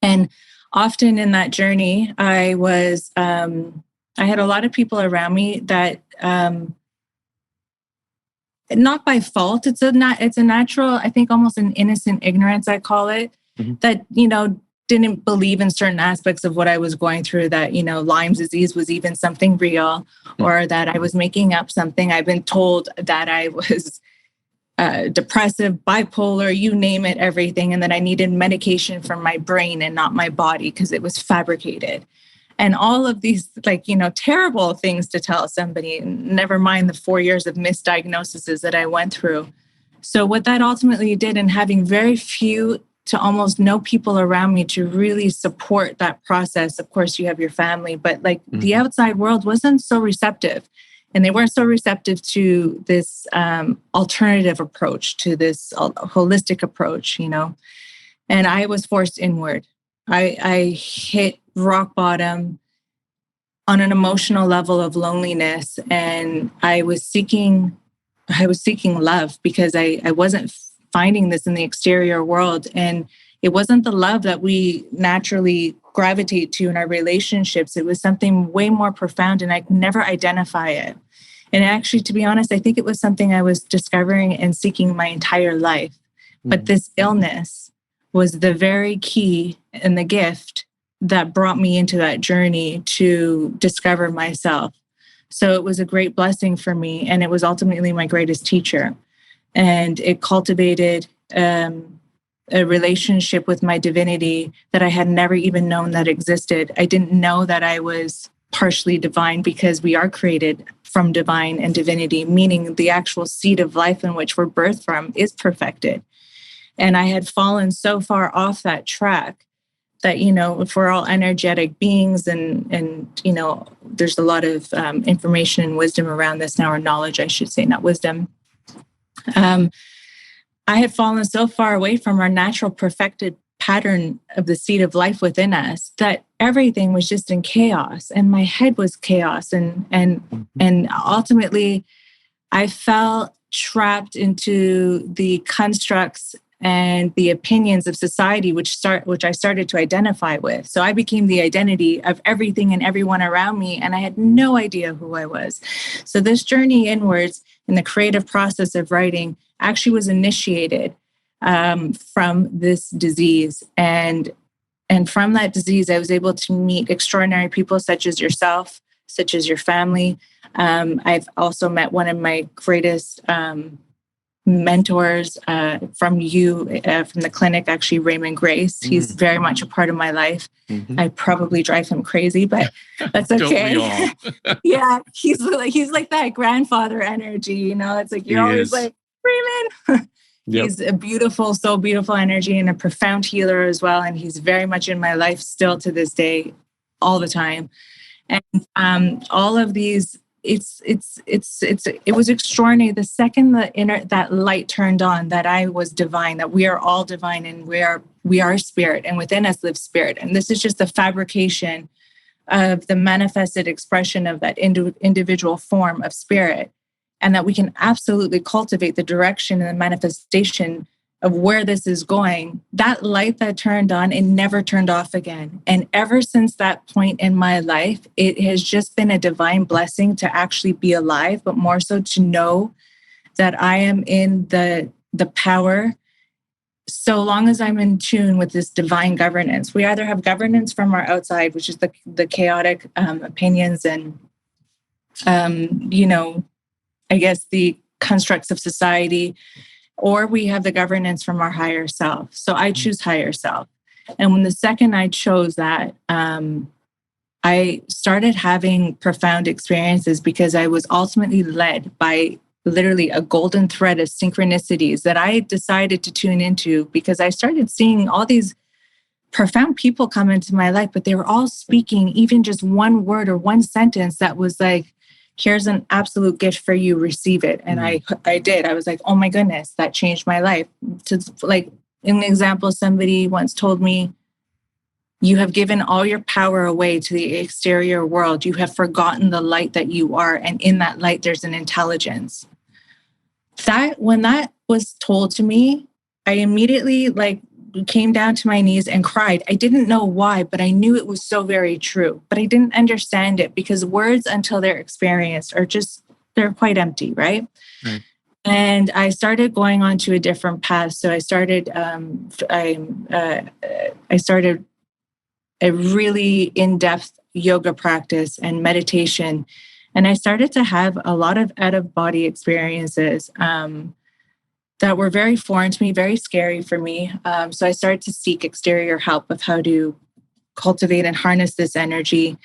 And often in that journey, I had a lot of people around me that, not by fault, it's a natural, I think almost an innocent ignorance, I call it, that, didn't believe in certain aspects of what I was going through, that, Lyme's disease was even something real, or that I was making up something. I've been told that I was depressive, bipolar, you name it, everything. And that I needed medication for my brain and not my body because it was fabricated. And all of these, terrible things to tell somebody, never mind the 4 years of misdiagnoses that I went through. So what that ultimately did, and having very few to almost no people around me to really support that process. Of course, you have your family, but the outside world wasn't so receptive. And they weren't so receptive to this alternative approach, to this holistic approach, And I was forced inward. I hit rock bottom on an emotional level of loneliness. And I was seeking love, because I wasn't finding this in the exterior world. And it wasn't the love that we naturally gravitate to in our relationships. It was something way more profound, and I could never identify it. And actually, to be honest, I think it was something I was discovering and seeking my entire life. But this illness was the very key and the gift that brought me into that journey to discover myself. So it was a great blessing for me, and it was ultimately my greatest teacher. And it cultivated a relationship with my divinity that I had never even known that existed. I didn't know that I was partially divine, because we are created from divine and divinity, meaning the actual seed of life in which we're birthed from is perfected. And I had fallen so far off that track that, if we're all energetic beings, and there's a lot of information and wisdom around this now, or knowledge, I should say, not wisdom. I had fallen so far away from our natural perfected pattern of the seed of life within us that everything was just in chaos, and my head was chaos. And ultimately I fell trapped into the constructs and the opinions of society, which I started to identify with. So I became the identity of everything and everyone around me, and I had no idea who I was. So this journey inwards in the creative process of writing actually was initiated from this disease. And from that disease, I was able to meet extraordinary people such as yourself, such as your family. I've also met one of my greatest mentors from the clinic, actually, Raymond Grace. He's very much a part of my life. I probably drive him crazy, but that's okay. Don't we all? Yeah, he's like that grandfather energy, It's like you're always like, Raymond. Yep. He's a so beautiful energy, and a profound healer as well. And he's very much in my life still to this day, all the time. And all of these, it was extraordinary. The second that light turned on, that I was divine, that we are all divine, and we are spirit, and within us lives spirit. And this is just the fabrication of the manifested expression of that individual form of spirit. And that we can absolutely cultivate the direction and the manifestation of where this is going. That light that turned on, it never turned off again. And ever since that point in my life, it has just been a divine blessing to actually be alive, but more so to know that I am in the power, so long as I'm in tune with this divine governance. We either have governance from our outside, which is the chaotic opinions and, I guess the constructs of society, or we have the governance from our higher self. So I choose higher self. And when the second I chose that, I started having profound experiences, because I was ultimately led by literally a golden thread of synchronicities that I decided to tune into, because I started seeing all these profound people come into my life, but they were all speaking even just one word or one sentence that was like, here's an absolute gift for you, receive it. And I did. I was like, oh my goodness, that changed my life. Like, in an example, somebody once told me, you have given all your power away to the exterior world. You have forgotten the light that you are. And in that light, there's an intelligence. When that was told to me, I immediately came down to my knees and cried. I didn't know why, but I knew it was so very true. But I didn't understand it because words, until they're experienced, they're quite empty, right? Right. And I started going on to a different path. So I started a really in-depth yoga practice and meditation. And I started to have a lot of out-of-body experiences that were very foreign to me, very scary for me. So I started to seek exterior help of how to cultivate and harness this energy.